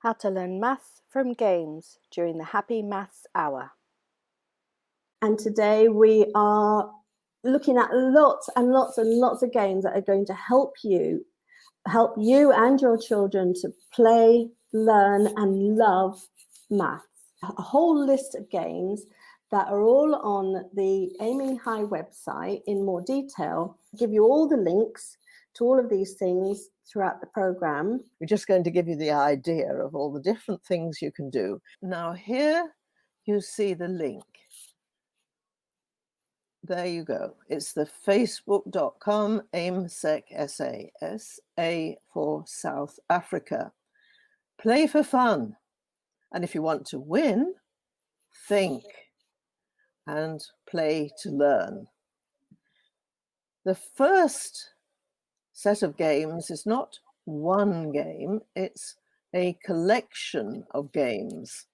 How to learn maths from games during the Happy Maths Hour. And today we are looking at lots and lots and lots of games that are going to help you and your children to play, learn and love maths. A whole list of games that are all on the Aiming High website in more detail. I'll give you all the links to all of these things throughout the program. We're just going to give you the idea of all the different things you can do. Now here you see the link. There you go. It's the facebook.com AIMSEC SA for South Africa. Play for fun. And if you want to win, think and play to learn. The first set of games is not one game, it's a collection of games.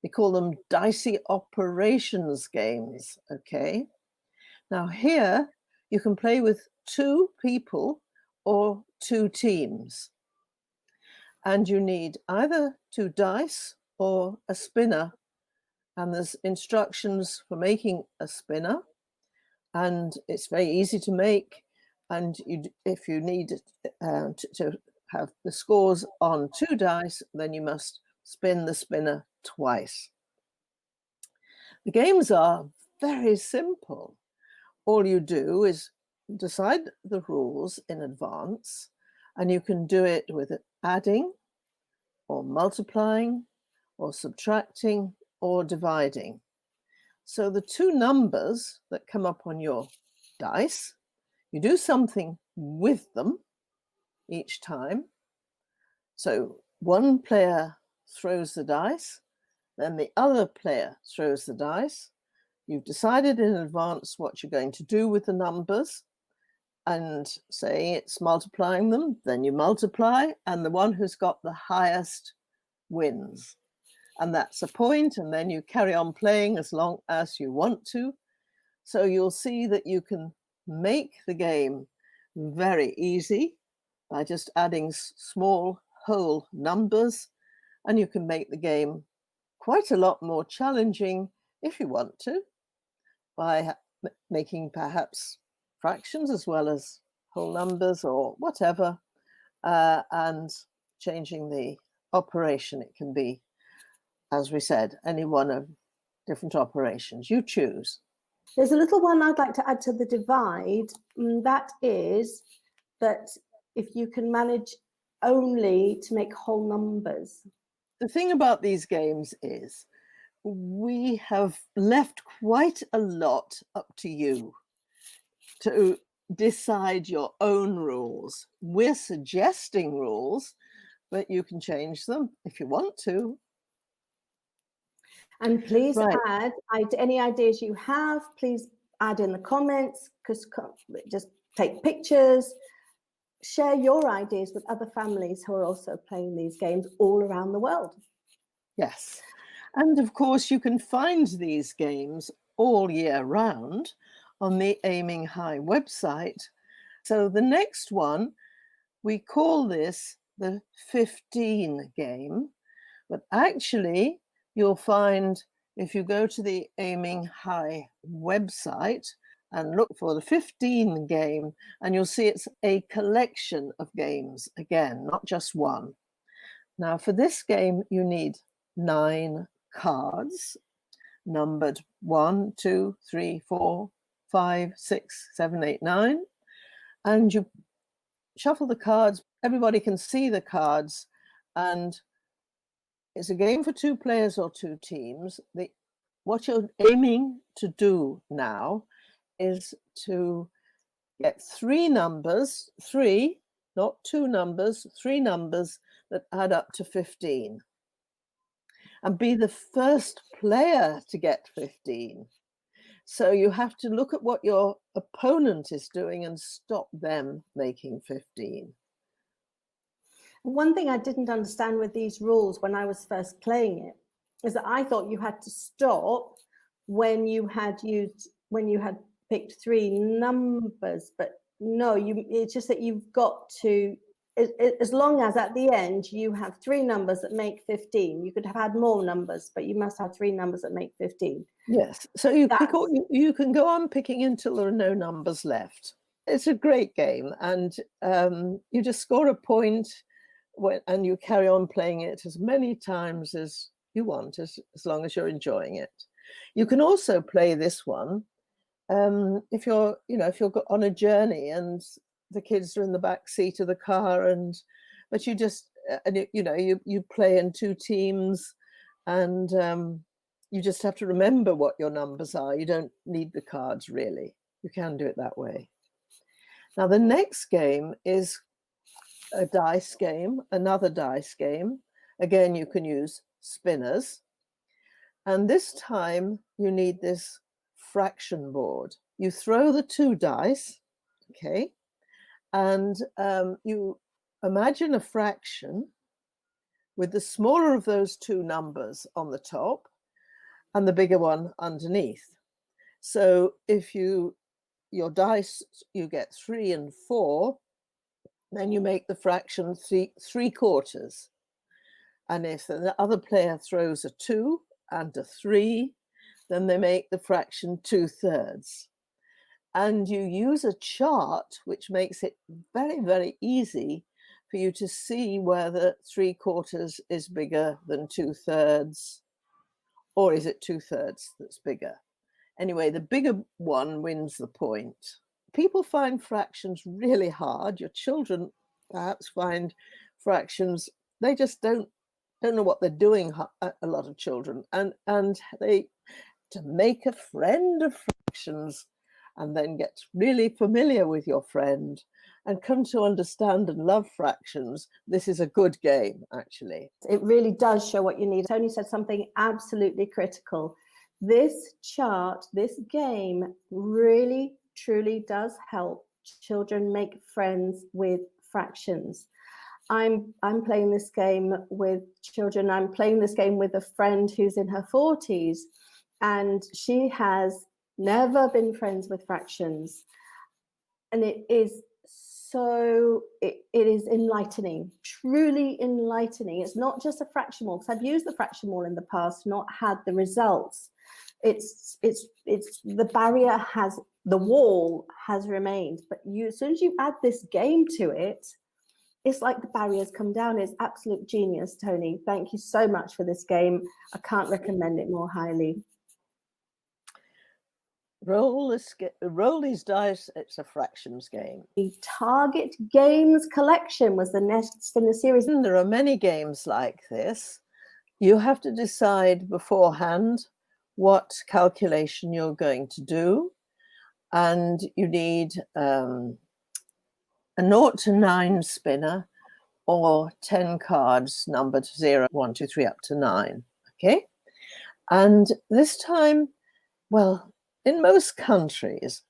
We call them Dicey operations games, okay? Now here you can play with 2 people or 2 teams. And you need either 2 dice or a spinner. And there's instructions for making a spinner. And it's very easy to make. And if you need to have the scores on 2 dice, then you must spin the spinner twice. The games are very simple. All you do is decide the rules in advance, and you can do it with adding or multiplying or subtracting or dividing. So the 2 numbers that come up on your dice, you do something with them each time. So one player throws the dice, then the other player throws the dice. You've decided in advance what you're going to do with the numbers, and say it's multiplying them, then you multiply, and the one who's got the highest wins. And that's a point, and then you carry on playing as long as you want to. So you'll see that you can make the game very easy by just adding small whole numbers, and you can make the game quite a lot more challenging if you want to, by making perhaps fractions as well as whole numbers or whatever, and changing the operation. It can be, as we said, any one of different operations. You choose. There's a little one I'd like to add to the divide. That is that if you can manage only to make whole numbers. The thing about these games is we have left quite a lot up to you to decide your own rules. We're suggesting rules, but you can change them if you want to. And please add any ideas you have, please add in the comments, because just take pictures, share your ideas with other families who are also playing these games all around the world. Yes. And of course, you can find these games all year round on the Aiming High website. So the next one, we call this the 15 game, but actually you'll find if you go to the Aiming High website and look for the 15 game, and you'll see it's a collection of games, again, not just one. Now for this game, you need 9 cards, numbered 1, 2, 3, 4, 5, 6, 7, 8, 9. And you shuffle the cards. Everybody can see the cards. And it's a game for 2 players or 2 teams. What you're aiming to do now is to get 3 numbers, 3, not 2 numbers, 3 numbers that add up to 15. And be the first player to get 15. So you have to look at what your opponent is doing and stop them making 15. One thing I didn't understand with these rules when I was first playing it is that I thought you had to stop when you had picked 3 numbers, but no, it's just that you've got to as long as at the end you have 3 numbers that make 15. You could have had more numbers, but you must have 3 numbers that make 15. Yes. So you pick all, you can go on picking until there are no numbers left. It's a great game, and you just score a point and you carry on playing it as many times as you want, as long as you're enjoying it. You can also play this one if you're on a journey and the kids are in the back seat of the car, but you just you play in 2 teams, and you just have to remember what your numbers are. You don't need the cards, really. You can do it that way. Now the next game is a dice game, another dice game. Again, you can use spinners, and this time you need this fraction board. You throw the 2 dice, okay, and you imagine a fraction with the smaller of those 2 numbers on the top and the bigger one underneath. So if your dice, you get 3 and 4, then you make the fraction 3/4. And if the other player throws a 2 and a 3, then they make the fraction 2/3. And you use a chart, which makes it very, very easy for you to see whether 3/4 is bigger than 2/3, or is it 2/3 that's bigger. Anyway, the bigger one wins the point. People find fractions really hard. Your children perhaps find fractions, they just don't know what they're doing, a lot of children, and they, to make a friend of fractions and then get really familiar with your friend and come to understand and love fractions, this is a good game, actually. It really does show what you need. Toni said something absolutely critical. This chart, this game really, truly does help children make friends with fractions. I'm playing this game with children. I'm playing this game with a friend who's in her 40s, and she has never been friends with fractions. And it is enlightening, truly enlightening. It's not just a fraction wall, because I've used the fraction wall in the past, not had the results. It's the barrier the wall has remained, but as soon as you add this game to it, it's like the barriers come down. It's absolute genius, Toni. Thank you so much for this game. I can't recommend it more highly. Roll these dice. It's a fractions game. The Target Games collection was the next in the series. There are many games like this. You have to decide beforehand what calculation you're going to do, and you need a 0 to 9 spinner, or 10 cards numbered 0, 1, 2, 3 up to 9. Okay, and this time, well, in most countries,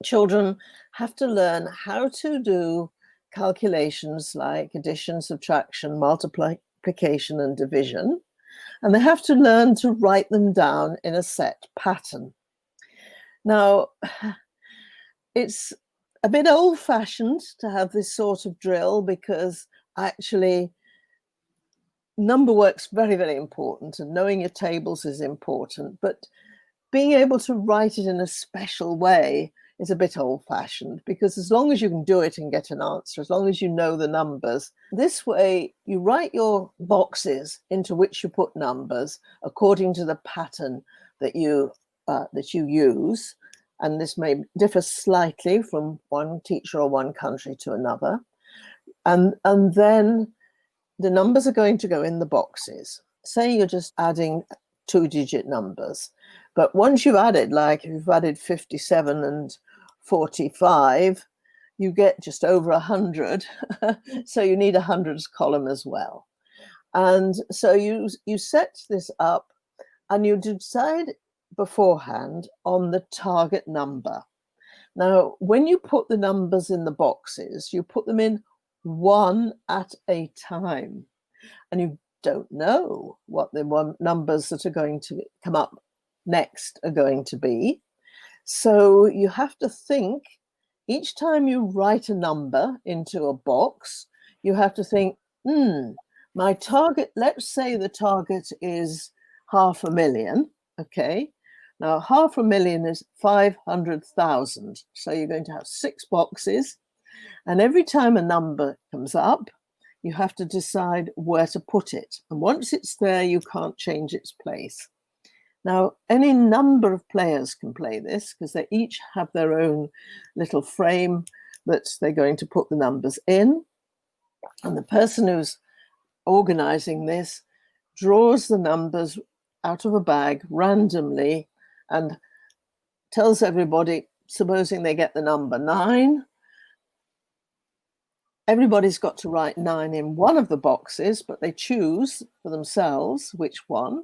children have to learn how to do calculations like addition, subtraction, multiplication, and division, and they have to learn to write them down in a set pattern. Now, it's a bit old-fashioned to have this sort of drill, because actually number work's very, very important, and knowing your tables is important, but being able to write it in a special way is a bit old-fashioned, because as long as you can do it and get an answer, as long as you know the numbers, this way you write your boxes into which you put numbers according to the pattern that you use. And this may differ slightly from one teacher or one country to another. And then the numbers are going to go in the boxes. Say you're just adding 2-digit numbers, but once you've added, like if you've added 57 and 45, you get just over 100. So you need a hundreds column as well. And so you set this up, and you decide beforehand on the target number. Now, when you put the numbers in the boxes, you put them in one at a time, and you don't know what the numbers that are going to come up next are going to be. So you have to think each time you write a number into a box, you have to think, my target, let's say the target is 500,000, okay? Now, 500,000 is 500,000. So you're going to have 6 boxes. And every time a number comes up, you have to decide where to put it. And once it's there, you can't change its place. Now, any number of players can play this because they each have their own little frame that they're going to put the numbers in. And the person who's organizing this draws the numbers out of a bag randomly and tells everybody, supposing they get the number 9, everybody's got to write 9 in one of the boxes, but they choose for themselves which one.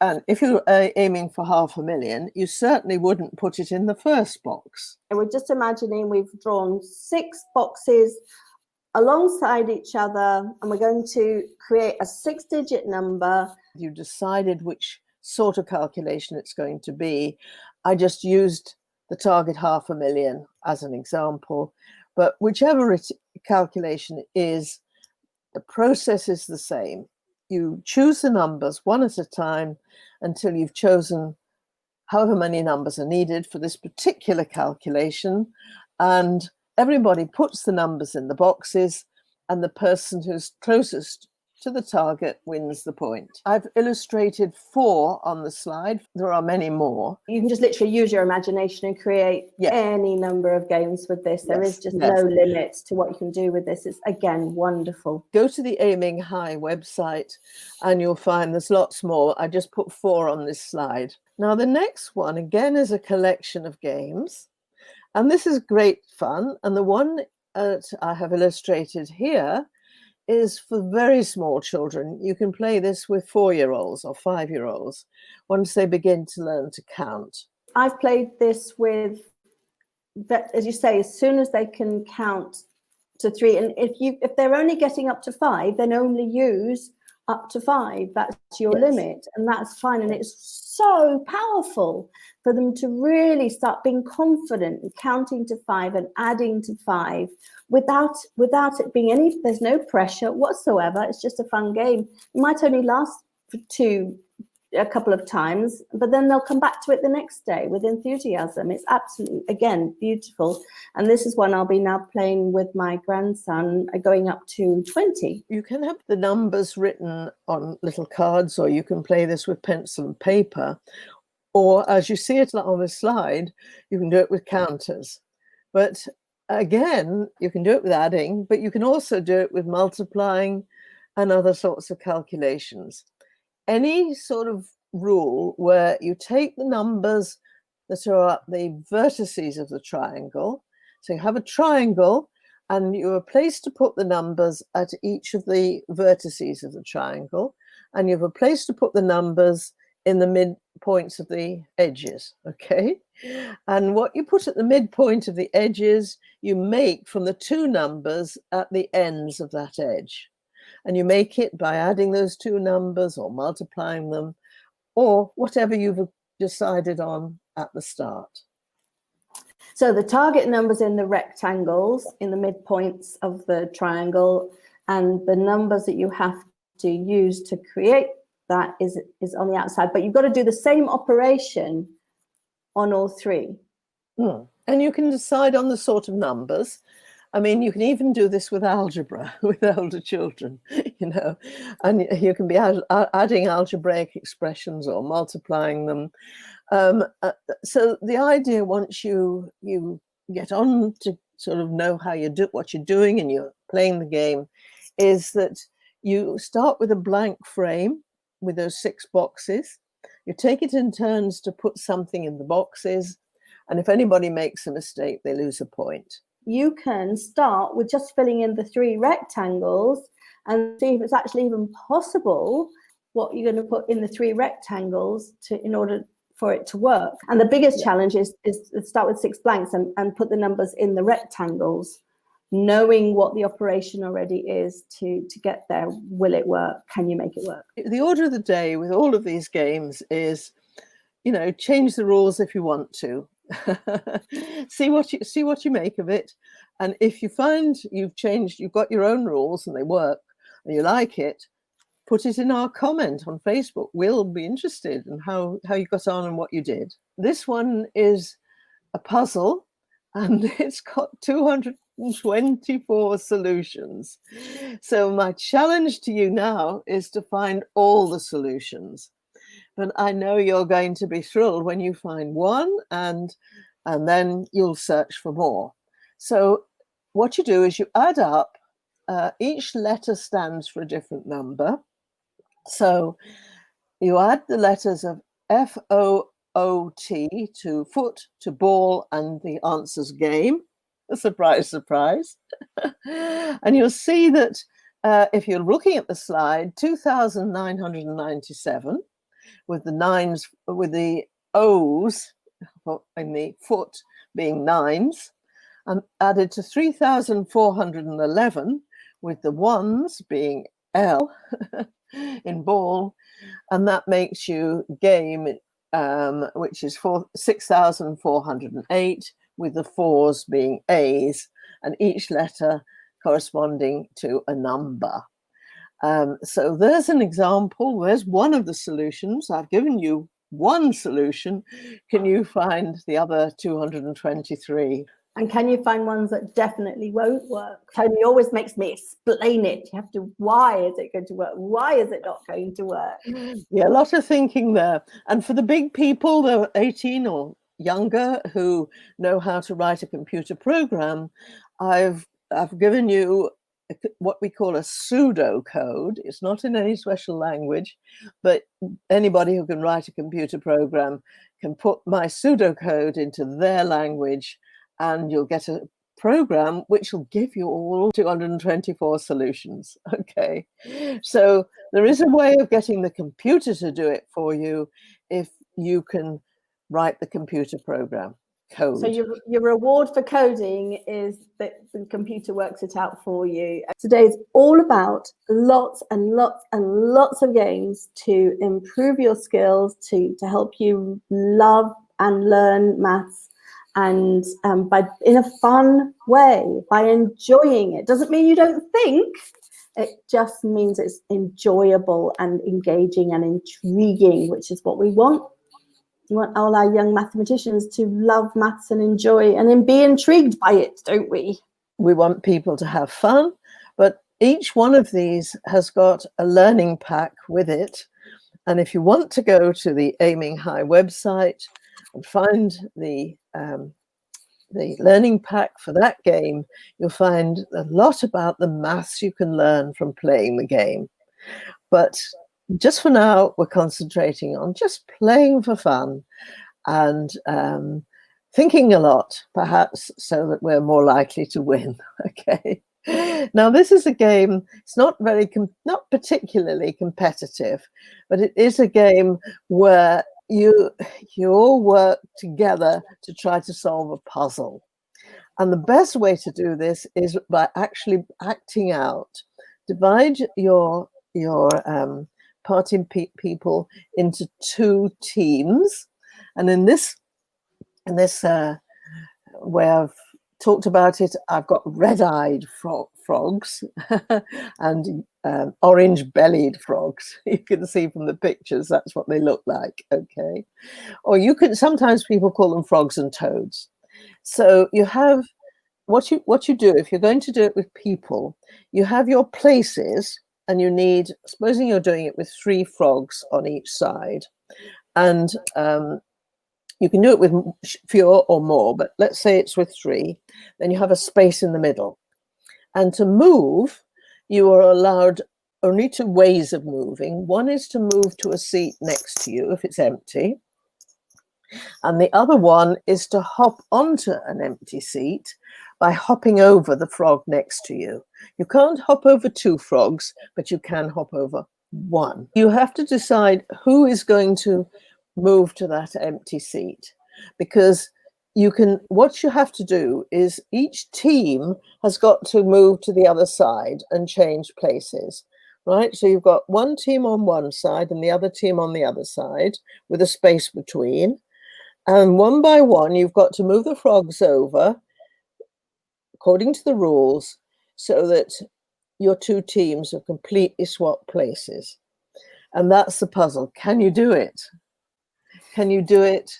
And if you're aiming for 500,000, you certainly wouldn't put it in the first box. And we're just imagining we've drawn 6 boxes alongside each other, and we're going to create a 6-digit number. You decided which sort of calculation it's going to be. I just used the target 500,000 as an example, but whichever calculation it is, the process is the same. You choose the numbers one at a time until you've chosen however many numbers are needed for this particular calculation, and everybody puts the numbers in the boxes, and the person who's closest to the target wins the point. I've illustrated 4 on the slide. There are many more. You can just literally use your imagination and create any number of games with this. There is just no limit to what you can do with this. It's, again, wonderful. Go to the Aiming High website and you'll find there's lots more. I just put 4 on this slide. Now, the next one, again, is a collection of games. And this is great fun. And the one that I have illustrated here is for very small children. You can play this with 4-year-olds or 5-year-olds once they begin to learn to count. I've played this with, as you say, as soon as they can count to 3. And if they're only getting up to 5, then only use up to 5. That's your limit, and that's fine. And it's so powerful for them to really start being confident and counting to 5 and adding to 5 without it being there's no pressure whatsoever. It's just a fun game. It might only last for a couple of times, but then they'll come back to it the next day with enthusiasm. It's absolutely, again, beautiful. And this is one I'll be now playing with my grandson, going up to 20. You can have the numbers written on little cards, or you can play this with pencil and paper, or as you see it on the slide, you can do it with counters. But again, you can do it with adding, but you can also do it with multiplying and other sorts of calculations. Any sort of rule where you take the numbers that are at the vertices of the triangle. So you have a triangle and you have a place to put the numbers at each of the vertices of the triangle, and you have a place to put the numbers in the midpoints of the edges, okay? And what you put at the midpoint of the edges, you make from the 2 numbers at the ends of that edge. And you make it by adding those 2 numbers or multiplying them, or whatever you've decided on at the start. So the target numbers in the rectangles, in the midpoints of the triangle, and the numbers that you have to use to create that is on the outside. But you've got to do the same operation on all 3. And you can decide on the sort of numbers. I mean, you can even do this with algebra with older children, you know, and you can be adding algebraic expressions or multiplying them. So the idea, once you get on to sort of know how you do what you're doing and you're playing the game, is that you start with a blank frame with those 6 boxes. You take it in turns to put something in the boxes, and if anybody makes a mistake, they lose a point. You can start with just filling in the 3 rectangles and see if it's actually even possible what you're going to put in the 3 rectangles in order for it to work. And the biggest challenge is to start with 6 blanks and put the numbers in the rectangles, knowing what the operation already is to get there. Will it work? Can you make it work? The order of the day with all of these games is, you know, change the rules if you want to. see what you make of it. And if you find you've got your own rules and they work and you like it, put it in our comment on Facebook. We'll be interested in how you got on and what you did. This one is a puzzle, and it's got 224 solutions. So my challenge to you now is to find all the solutions. But I know you're going to be thrilled when you find one, and then you'll search for more. So what you do is you add up. Each letter stands for a different number. So you add the letters of FOOT to foot to ball and the answers game. Surprise, surprise. And you'll see that if you're looking at the slide, 2,997 with the nines, with the O's in the foot being nines, and added to 3,411 with the ones being L in ball, and that makes you game, which is 6,408 with the fours being A's, and each letter corresponding to a number. So there's an example. There's one of the solutions. I've given you one solution. Can you find the other 223? And can you find ones that definitely won't work? Toni always makes me explain it. You have to, why is it going to work? Why is it not going to work? Yeah, a lot of thinking there. And for the big people, the 18 or younger who know how to write a computer program, I've given you what we call a pseudocode. It's not in any special language, but anybody who can write a computer program can put my pseudocode into their language, and you'll get a program which will give you all 224 solutions. Okay, so there is a way of getting the computer to do it for you if you can write the computer program code. So your reward for coding is that the computer works it out for you. Today is all about lots and lots and lots of games to improve your skills, to help you love and learn maths, and in a fun way, by enjoying it. Doesn't mean you don't think, it just means it's enjoyable and engaging and intriguing, which is what we want. We want all our young mathematicians to love maths and enjoy and then be intrigued by it, don't we? We want people to have fun, but each one of these has got a learning pack with it. And if you want to go to the Aiming High website and find the learning pack for that game, you'll find a lot about the maths you can learn from playing the game. But just for now, we're concentrating on just playing for fun and thinking a lot, perhaps, so that we're more likely to win. Okay. Now, this is a game. It's not not particularly competitive, but it is a game where you all work together to try to solve a puzzle. And the best way to do this is by actually acting out. Divide your party people into two teams, and in this way I've talked about it, I've got red-eyed frogs and orange-bellied frogs. You can see from the pictures that's what they look like. Okay, or you can, sometimes people call them frogs and toads. So you have what you do if you're going to do it with people. You have your places, and you need, supposing you're doing it with 3 frogs on each side, and you can do it with fewer or more, but let's say it's with 3, then you have a space in the middle. And to move, you are allowed only 2 ways of moving. One is to move to a seat next to you if it's empty. And the other one is to hop onto an empty seat by hopping over the frog next to you. You can't hop over 2 frogs, but you can hop over 1. You have to decide who is going to move to that empty seat, because what you have to do is each team has got to move to the other side and change places, right? So you've got one team on one side and the other team on the other side with a space between. And one by one, you've got to move the frogs over according to the rules so that your two teams have completely swapped places. And that's the puzzle. Can you do it? Can you do it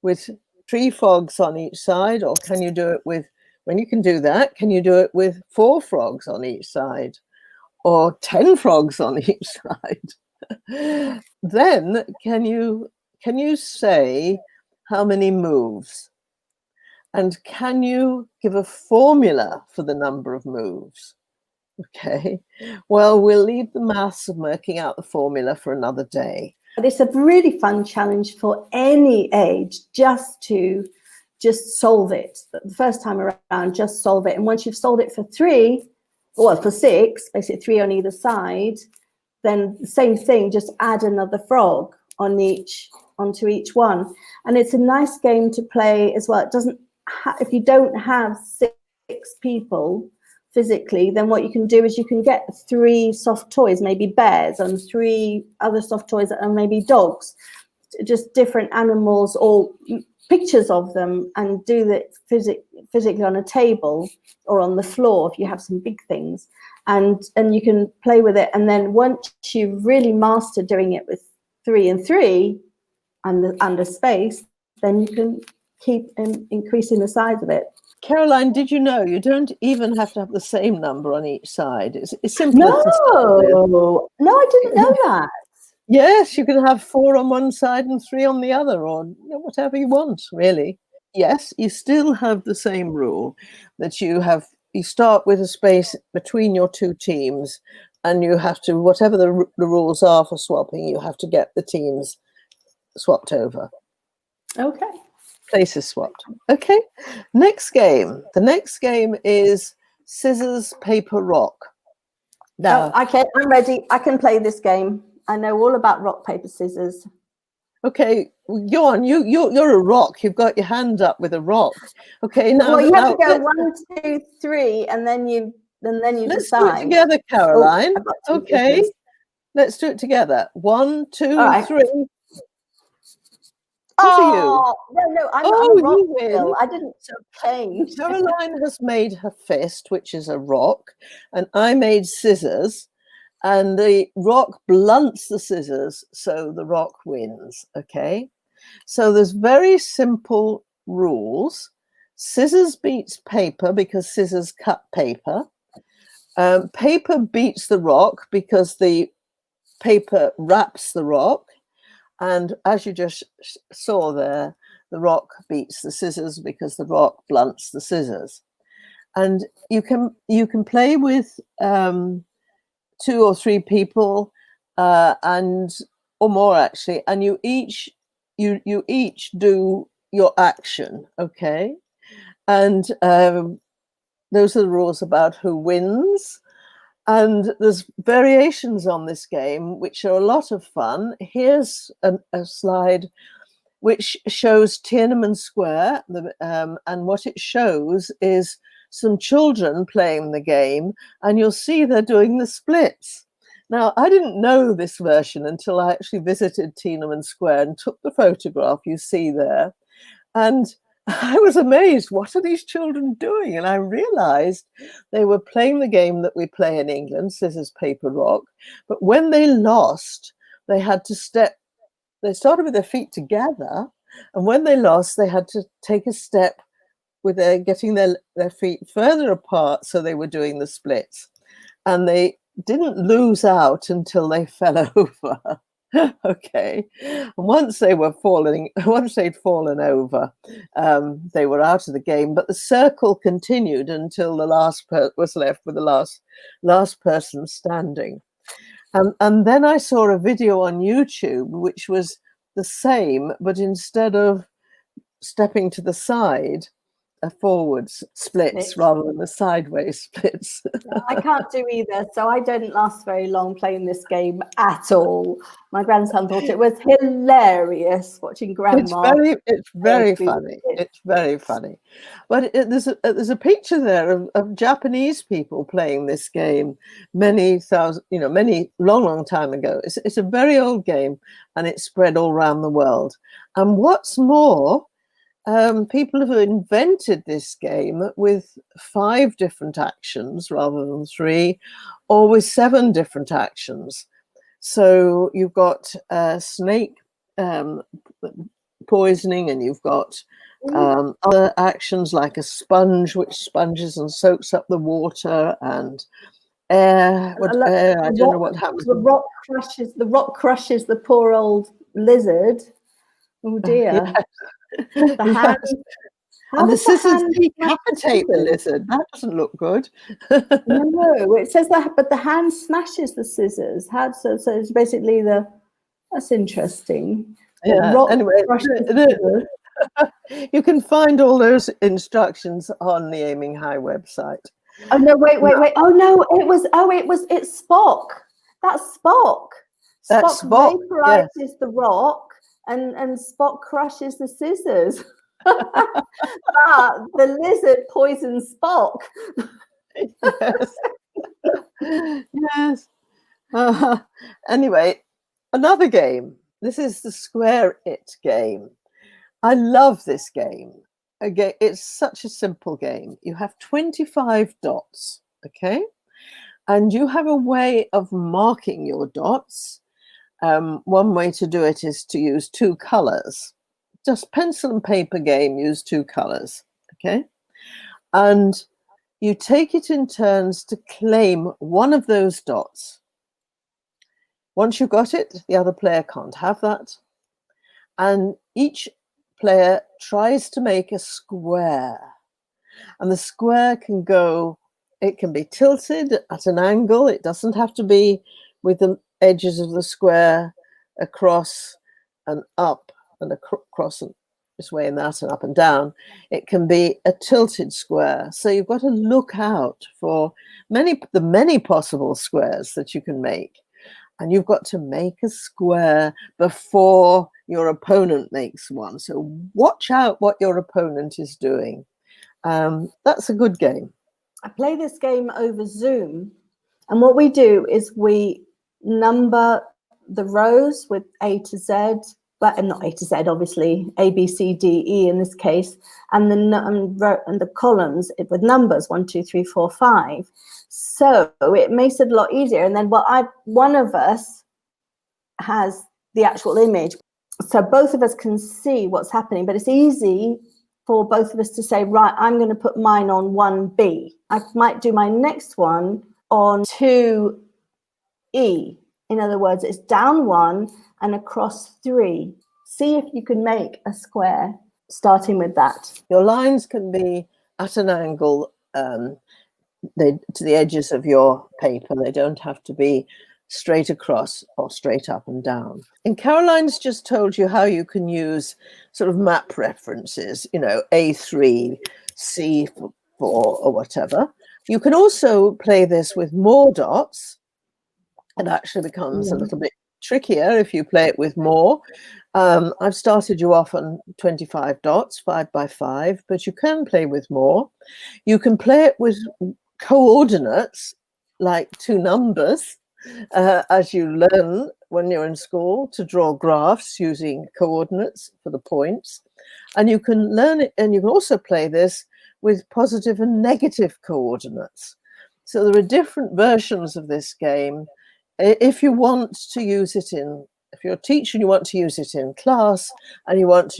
with 3 frogs on each side? Or can you do it with, when you can do that, can you do it with 4 frogs on each side? Or 10 frogs on each side? Then can you say how many moves? And can you give a formula for the number of moves? Okay, well, we'll leave the maths of working out the formula for another day. But it's a really fun challenge for any age, just solve it. The first time around, just solve it. And once you've solved it for 3, well, for 6, basically 3 on either side, then the same thing, just add another frog onto each one. And it's a nice game to play as well. It doesn't if you don't have 6 people physically, then what you can do is you can get 3 soft toys, maybe bears, and 3 other soft toys, and maybe dogs, just different animals or pictures of them, and do that physically on a table or on the floor if you have some big things, and you can play with it. And then once you've really mastered doing it with 3 and 3 and the space, then you can keep increasing the size of it. Caroline, did you know you don't even have to have the same number on each side? It's simple. No, I didn't know that. Yes, you can have 4 on one side and 3 on the other, or whatever you want, really. Yes, you still have the same rule that you start with a space between your 2 teams, and you have to, whatever the rules are for swapping, you have to get the teams swapped over. Okay. Places swapped. Okay. Next game. The next game is scissors, paper, rock. Now, okay, I'm ready. I can play this game. I know all about rock, paper, scissors. Okay, go on. You're a rock. You've got your hand up with a rock. Okay. Now, well, you have to go 1, 2, 3, and then you let's decide. do it together, Caroline. Okay. Scissors. Let's do it together. 1, 2, right. 3. What are you? No, I'm a rock still. I didn't change. Caroline has made her fist, which is a rock, and I made scissors, and the rock blunts the scissors, so the rock wins. Okay, so there's very simple rules. Scissors beats paper because scissors cut paper. Paper beats the rock because the paper wraps the rock. And as you just saw there, the rock beats the scissors because the rock blunts the scissors. And you can play with 2 or 3 people, or more actually, and you each do your action, okay? And those are the rules about who wins. And there's variations on this game, which are a lot of fun. Here's a slide which shows Tiananmen Square, and what it shows is some children playing the game, and you'll see they're doing the splits. Now, I didn't know this version until I actually visited Tiananmen Square and took the photograph you see there. And I was amazed. What are these children doing? And I realized they were playing the game that we play in England, scissors, paper, rock. But when they lost, they had to step. They started with their feet together. And when they lost, they had to take a step with getting their feet further apart. So they were doing the splits. And they didn't lose out until they fell over. Okay, once they'd fallen over, they were out of the game. But the circle continued until the last was left with the last person standing. And then I saw a video on YouTube which was the same, but instead of stepping to the side, forwards splits rather than the sideways splits. I can't do either, so I didn't last very long playing this game at all. My grandson thought it was hilarious watching Grandma. It's very funny. It's very funny. But there's a picture there of Japanese people playing this game many long time ago. It's a very old game, and it's spread all around the world. And what's more, people have invented this game with 5 different actions rather than 3, or with 7 different actions. So you've got snake poisoning, and you've got other actions like a sponge, which sponges and soaks up the water, and air. I don't know what happens. The rock crushes the poor old lizard. Oh dear. Yeah. The hand. And the scissors decapitate the lizard. That doesn't look good. No, it says that, but the hand smashes the scissors. So it's basically that's interesting. Yeah. Anyway, you can find all those instructions on the Aiming High website. Oh no! Wait! Oh no! It's Spock. That's Spock. That's Spock vaporizes yes. the rock, and Spock crushes the scissors. The lizard poisons Spock. Yes. Yes. Anyway, another game. This is the Square It game. I love this game. Again, it's such a simple game. You have 25 dots, okay? And you have a way of marking your dots. One way to do it is to use 2 colors. Just pencil and paper game, use 2 colors, okay? And you take it in turns to claim one of those dots. Once you've got it, the other player can't have that. And each player tries to make a square. And the square can go, it can be tilted at an angle. It doesn't have to be with the edges of the square across and up and across and this way and that and up and down. It can be a tilted square. So you've got to look out for the many possible squares that you can make. And you've got to make a square before your opponent makes one. So watch out what your opponent is doing. That's a good game. I play this game over Zoom. And what we do is we number the rows with A to Z, but not A to Z, obviously, A, B, C, D, E in this case, and the columns with numbers 1, 2, 3, 4, 5. So it makes it a lot easier. And then one of us has the actual image, so both of us can see what's happening. But it's easy for both of us to say, right, I'm going to put mine on 1B. I might do my next one on 2E. In other words, it's down 1 and across 3. See if you can make a square starting with that. Your lines can be at an angle to the edges of your paper. They don't have to be straight across or straight up and down. And Caroline's just told you how you can use sort of map references, A3, C4 or whatever. You can also play this with more dots. It actually becomes a little bit trickier if you play it with more. I've started you off on 25 dots, 5 by 5, but you can play with more. You can play it with coordinates, like 2 numbers, as you learn when you're in school to draw graphs using coordinates for the points. And you can learn it, and you can also play this with positive and negative coordinates. So there are different versions of this game. If you want to use it if you're a teacher and you want to use it in class, and you want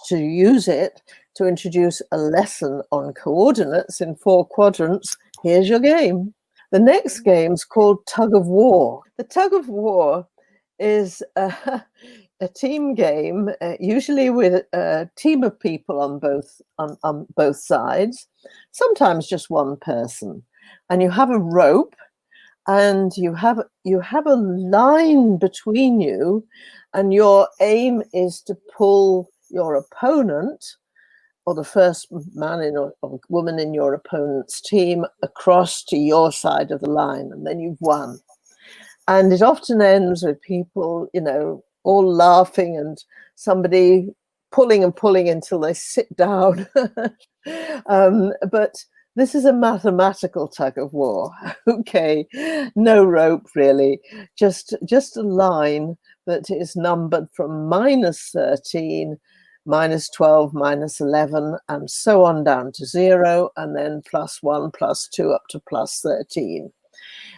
to use it to introduce a lesson on coordinates in 4 quadrants, here's your game. The next game is called Tug of War. The Tug of War is a team game, usually with a team of people on both sides, sometimes just one person. And you have a rope, and you have a line between you, and your aim is to pull your opponent, or the first man or woman in your opponent's team, across to your side of the line, and then you've won. And it often ends with people, all laughing and somebody pulling and pulling until they sit down. But this is a mathematical tug of war. Okay, no rope really, just a line that is numbered from -13 minus 12, minus 11, and so on down to 0, and then plus 1, plus 2, up to plus 13.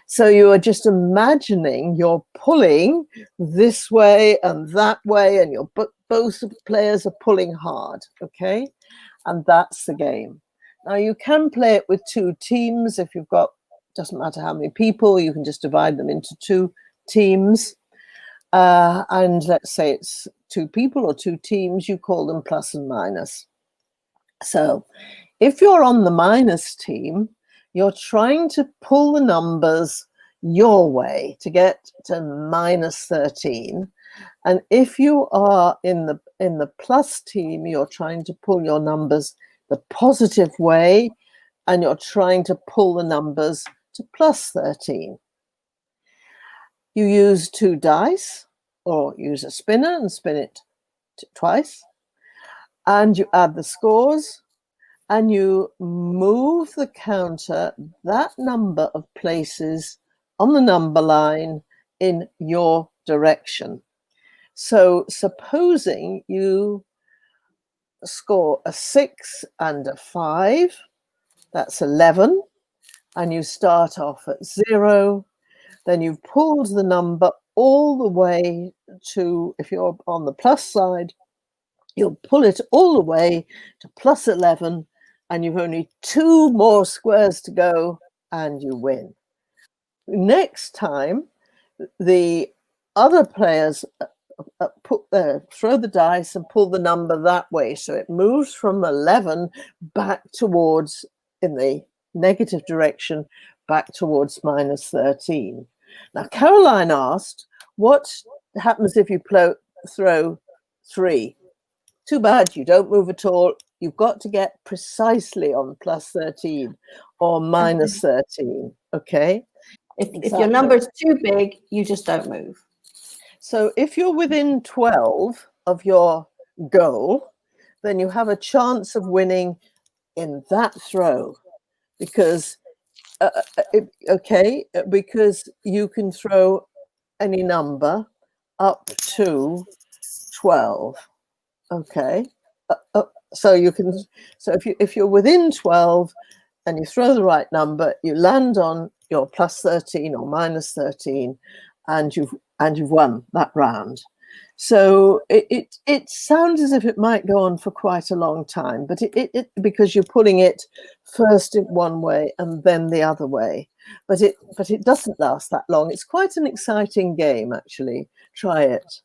So you are just imagining you're pulling this way and that way, and both players are pulling hard, okay? And that's the game. Now, you can play it with 2 teams. If you've got, doesn't matter how many people, you can just divide them into 2 teams. And let's say it's 2 people or 2 teams, you call them plus and minus. So if you're on the minus team, you're trying to pull the numbers your way to get to minus 13. And if you are in the plus team, you're trying to pull your numbers the positive way, and you're trying to pull the numbers to plus 13. You use 2 dice, or use a spinner and spin it twice, and you add the scores, and you move the counter that number of places on the number line in your direction. So supposing you score a 6 and a 5, that's 11, and you start off at 0, then you've pulled the number all the way to, if you're on the plus side, you'll pull it all the way to plus 11, and you've only 2 more squares to go, and you win. Next time, the other players throw the dice and pull the number that way, so it moves from 11 back towards, in the negative direction, back towards minus 13. Now, Caroline asked, what happens if you throw 3? Too bad, you don't move at all. You've got to get precisely on plus 13 or minus 13, okay? If your number is too big, you just don't move. So if you're within 12 of your goal, then you have a chance of winning in that throw, because because you can throw any number up to 12. Okay, so you can. So if you're within 12 and you throw the right number, you land on your plus 13 or minus 13, and you've won that round. So it sounds as if it might go on for quite a long time, but it because you're putting it first in one way and then the other way, but it doesn't last that long. It's quite an exciting game, actually. Try it.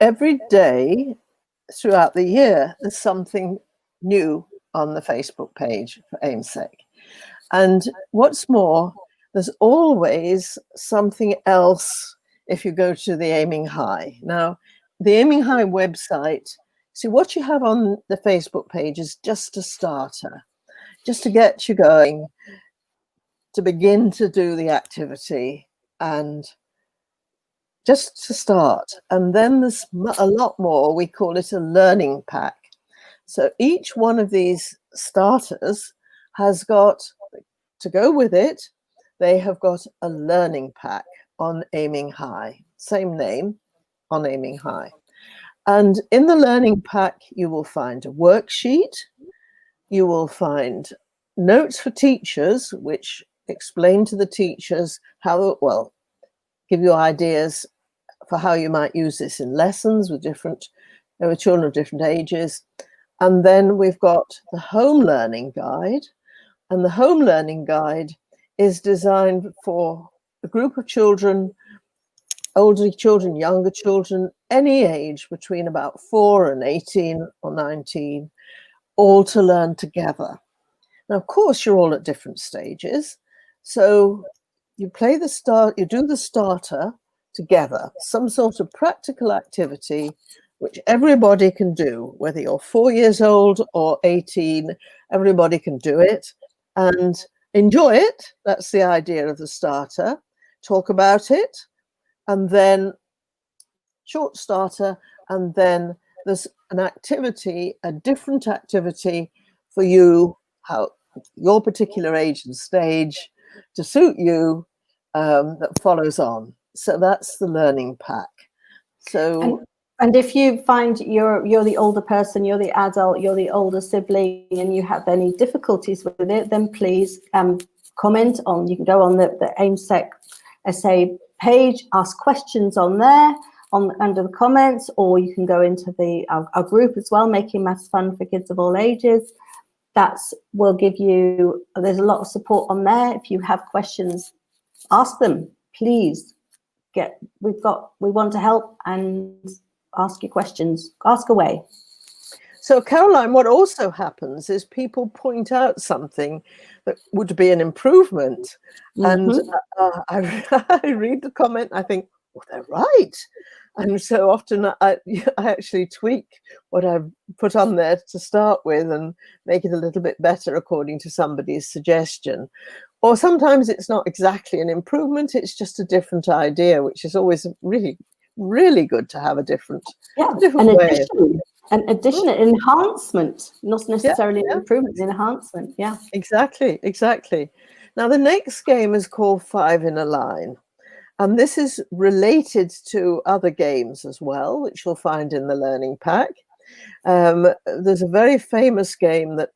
Every day throughout the year, there's something new on the Facebook page for AIMSEC. And what's more, there's always something else if you go to the Aiming High. Now, the Aiming High website, see, what you have on the Facebook page is just a starter, just to get you going, to begin to do the activity, and just to start. And then there's a lot more. We call it a learning pack. So each one of these starters has got, to go with it, they have got a learning pack on Aiming High. Same name, on Aiming High. And in the learning pack, you will find a worksheet. You will find notes for teachers, which explain to the teachers how, well, give you ideas for how you might use this in lessons with children of different ages. And then we've got the home learning guide. And the home learning guide is designed for a group of children, older children, younger children, any age between about 4 and 18 or 19, all to learn together. Now, of course, you're all at different stages. So you do the starter together, some sort of practical activity which everybody can do, whether you're 4 years old or 18, everybody can do it and enjoy it. That's the idea of the starter. Talk about it, and then short starter, and then there's an activity, a different activity for you, how your particular age and stage, to suit you, that follows on. So that's the learning pack. So And if you find you're the older person, you're the adult, you're the older sibling, and you have any difficulties with it, then please comment on. You can go on the AIMSEC SA page, ask questions on there, under the comments, or you can go into our group as well, Making Maths Fun for Kids of All Ages. Will give you. There's a lot of support on there. If you have questions, ask them, please. We want to help and ask your questions. Ask away. So, Caroline, what also happens is people point out something that would be an improvement. And I read the comment, I think, well, they're right. And so often I actually tweak what I've put on there to start with and make it a little bit better according to somebody's suggestion. Or sometimes it's not exactly an improvement, it's just a different idea, which is always really, really good to have a different way. An addition, an enhancement, not necessarily an improvement, an enhancement. Yeah. Exactly. Now, the next game is called 5 in a Line. And this is related to other games as well, which you'll find in the learning pack. There's a very famous game that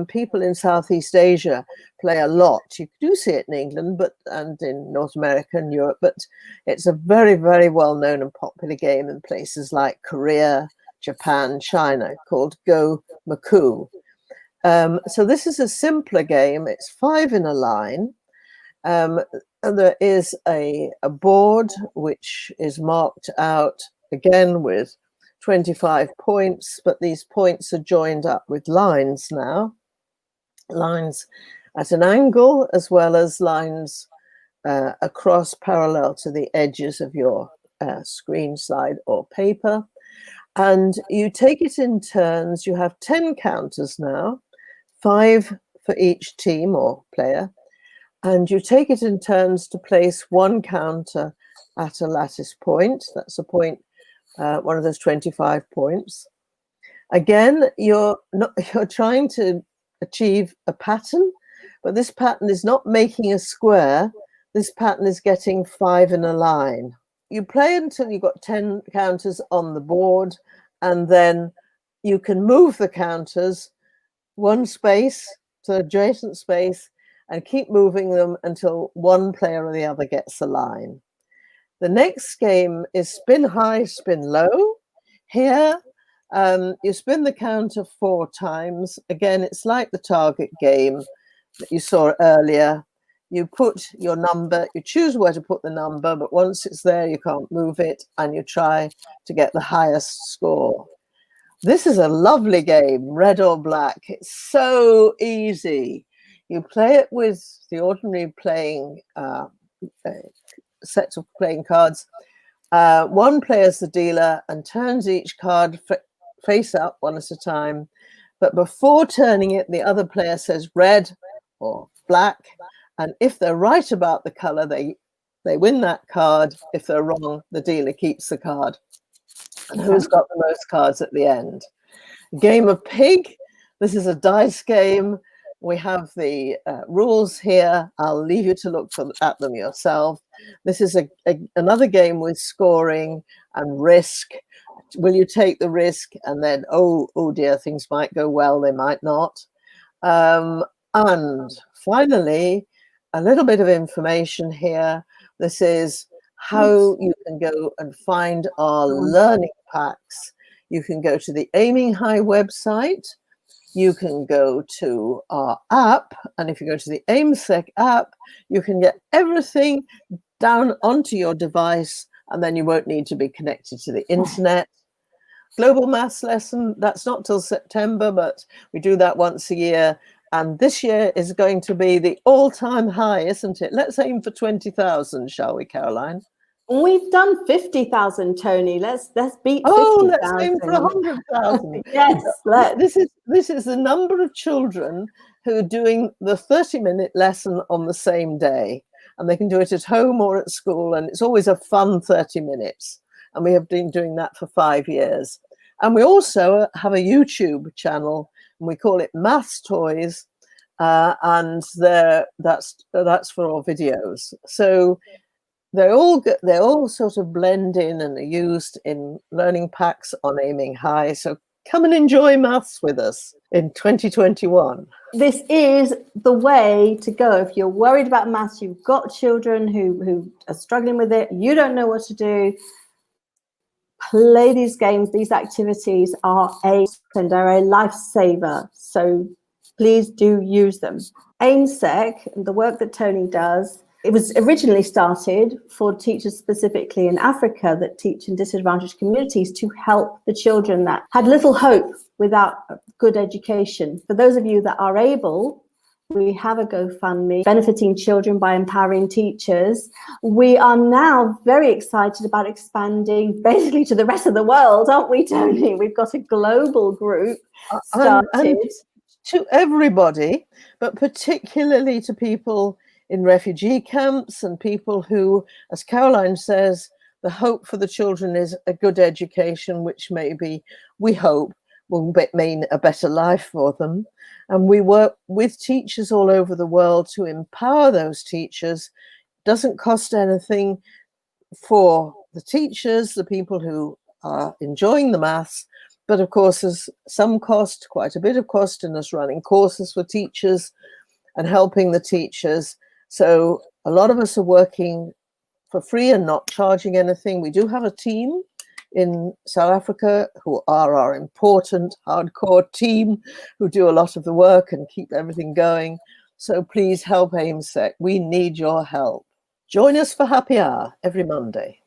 people in Southeast Asia play a lot. You do see it in England and in North America and Europe, but it's a very, very well-known and popular game in places like Korea, Japan, China, called Go Maku. So this is a simpler game. It's 5 in a line. And there is a board which is marked out again with 25 points, but these points are joined up with lines now. Lines at an angle, as well as lines across parallel to the edges of your screen slide or paper. And you take it in turns. You have 10 counters now, 5 for each team or player. And you take it in turns to place one counter at a lattice point. That's a point, one of those 25 points. Again, you're trying to achieve a pattern, but this pattern is not making a square. This pattern is getting 5 in a line. You play until you've got 10 counters on the board, and then you can move the counters one space to the adjacent space and keep moving them until one player or the other gets a line. The next game is spin high, spin low. Here, you spin the counter 4 times. Again, it's like the target game that you saw earlier. You put your number, you choose where to put the number, but once it's there, you can't move it, and you try to get the highest score. This is a lovely game, red or black. It's so easy. You play it with the ordinary playing sets of playing cards. One player's the dealer and turns each card face up one at a time. But before turning it, the other player says red or black. And if they're right about the color, they win that card. If they're wrong, the dealer keeps the card. And who's got the most cards at the end? Game of Pig. This is a dice game. We have the rules here. I'll leave you to look at them yourself. This is another game with scoring and risk. Will you take the risk? And then, oh dear, things might go well, they might not. And finally, a little bit of information here. This is how you can go and find our learning packs. You can go to the Aiming High website. You can go to our app, and if you go to the AIMSEC app, you can get everything down onto your device, and then you won't need to be connected to the internet. Global Maths lesson, that's not till September, but we do that once a year. And this year is going to be the all-time high, isn't it? Let's aim for 20,000, shall we, Caroline? We've done 50,000, Toni. Let's beat 50,000. Oh, let's aim for 100,000. Yes. This is the number of children who are doing the 30-minute lesson on the same day. And they can do it at home or at school. And it's always a fun 30 minutes. And we have been doing that for 5 years. And we also have a YouTube channel, and we call it Maths Toys. And that's for our videos. So They all sort of blend in and are used in learning packs on Aiming High. So come and enjoy maths with us in 2021. This is the way to go. If you're worried about maths, you've got children who are struggling with it, you don't know what to do, play these games. These activities are a lifesaver. So please do use them. AIMSEC, the work that Toni does, it was originally started for teachers specifically in Africa that teach in disadvantaged communities to help the children that had little hope without good education. For those of you that are able, we have a GoFundMe benefiting children by empowering teachers. We are now very excited about expanding basically to the rest of the world, aren't we, Toni? We've got a global group started. And to everybody, but particularly to people in refugee camps and people who, as Caroline says, the hope for the children is a good education, which maybe we hope will mean a better life for them. And we work with teachers all over the world to empower those teachers. Doesn't cost anything for the teachers, the people who are enjoying the maths, but of course there's some cost, quite a bit of cost in us running courses for teachers and helping the teachers. So a lot of us are working for free and not charging anything. We do have a team in South Africa who are our important hardcore team who do a lot of the work and keep everything going. So please help AIMSEC. We need your help. Join us for happy hour every Monday.